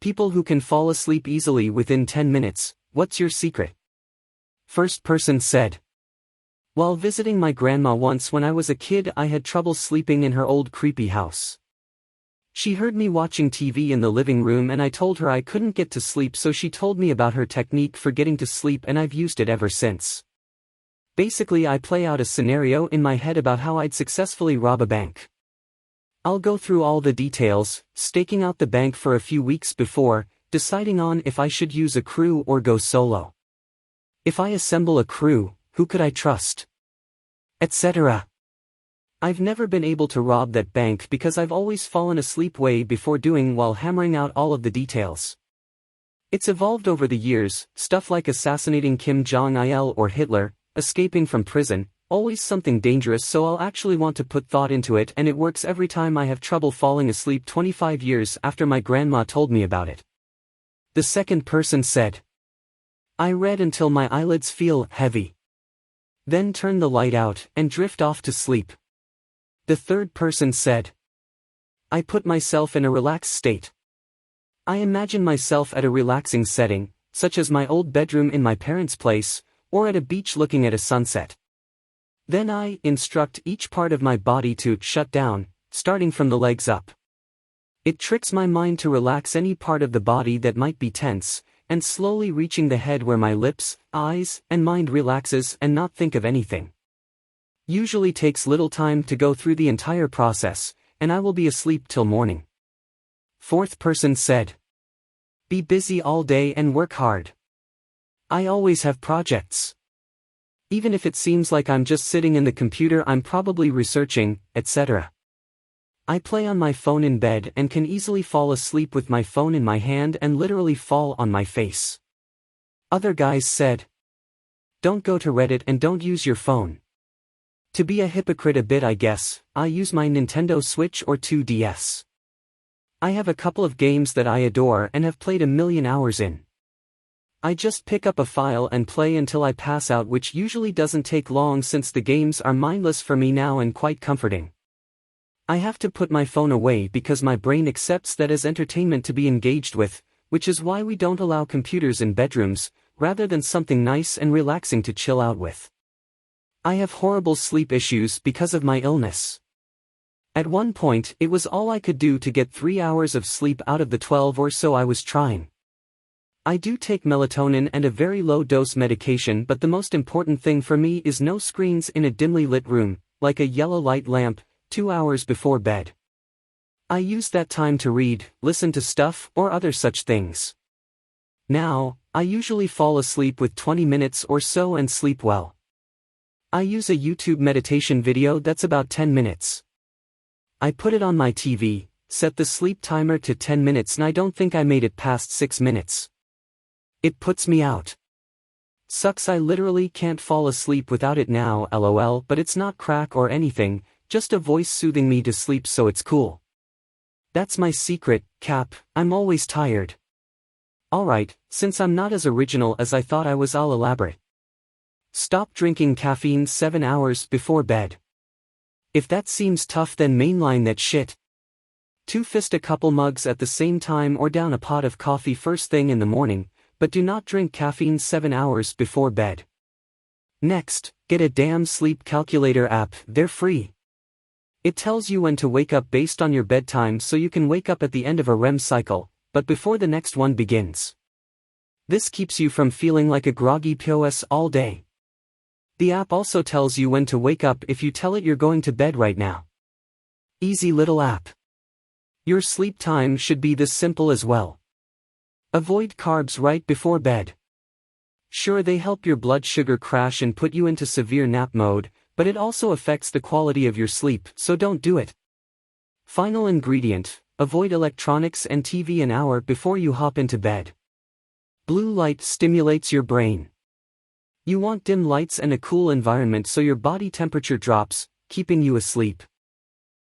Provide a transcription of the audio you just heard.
People who can fall asleep easily within 10 minutes, what's your secret? First person said. While visiting my grandma once when I was a kid, I had trouble sleeping in her old creepy house. She heard me watching TV in the living room and I told her I couldn't get to sleep, so she told me about her technique for getting to sleep and I've used it ever since. Basically, I play out a scenario in my head about how I'd successfully rob a bank. I'll go through all the details, staking out the bank for a few weeks before, deciding on if I should use a crew or go solo. If I assemble a crew, who could I trust? Etc. I've never been able to rob that bank because I've always fallen asleep way before doing while hammering out all of the details. It's evolved over the years, stuff like assassinating Kim Jong-il or Hitler, escaping from prison, always something dangerous, so I'll actually want to put thought into it, and it works every time I have trouble falling asleep 25 years after my grandma told me about it. The second person said. I read until my eyelids feel heavy. Then turn the light out and drift off to sleep. The third person said. I put myself in a relaxed state. I imagine myself at a relaxing setting, such as my old bedroom in my parents' place, or at a beach looking at a sunset. Then I instruct each part of my body to shut down, starting from the legs up. It tricks my mind to relax any part of the body that might be tense, and slowly reaching the head where my lips, eyes, and mind relaxes and not think of anything. Usually takes little time to go through the entire process, and I will be asleep till morning. Fourth person said. Be busy all day and work hard. I always have projects. Even if it seems like I'm just sitting in the computer, I'm probably researching, etc. I play on my phone in bed and can easily fall asleep with my phone in my hand and literally fall on my face. Other guys said. Don't go to Reddit and don't use your phone. To be a hypocrite a bit, I guess, I use my Nintendo Switch or 2DS. I have a couple of games that I adore and have played a million hours in. I just pick up a file and play until I pass out, which usually doesn't take long since the games are mindless for me now and quite comforting. I have to put my phone away because my brain accepts that as entertainment to be engaged with, which is why we don't allow computers in bedrooms, rather than something nice and relaxing to chill out with. I have horrible sleep issues because of my illness. At one point, it was all I could do to get 3 hours of sleep out of the 12 or so I was trying. I do take melatonin and a very low-dose medication, but the most important thing for me is no screens in a dimly lit room, like a yellow light lamp, 2 hours before bed. I use that time to read, listen to stuff, or other such things. Now, I usually fall asleep with 20 minutes or so and sleep well. I use a YouTube meditation video that's about 10 minutes. I put it on my TV, set the sleep timer to 10 minutes, and I don't think I made it past 6 minutes. It puts me out. Sucks, I literally can't fall asleep without it now, lol, but it's not crack or anything, just a voice soothing me to sleep, so it's cool. That's my secret, Cap, I'm always tired. Alright, since I'm not as original as I thought I was, I'll elaborate. Stop drinking caffeine 7 hours before bed. If that seems tough, then mainline that shit. 2 fist a couple mugs at the same time or down a pot of coffee first thing in the morning, but do not drink caffeine 7 hours before bed. Next, get a damn sleep calculator app, they're free. It tells you when to wake up based on your bedtime, so you can wake up at the end of a REM cycle, but before the next one begins. This keeps you from feeling like a groggy POS all day. The app also tells you when to wake up if you tell it you're going to bed right now. Easy little app. Your sleep time should be this simple as well. Avoid carbs right before bed. Sure, they help your blood sugar crash and put you into severe nap mode, but it also affects the quality of your sleep, so don't do it. Final ingredient, avoid electronics and TV an hour before you hop into bed. Blue light stimulates your brain. You want dim lights and a cool environment so your body temperature drops, keeping you asleep.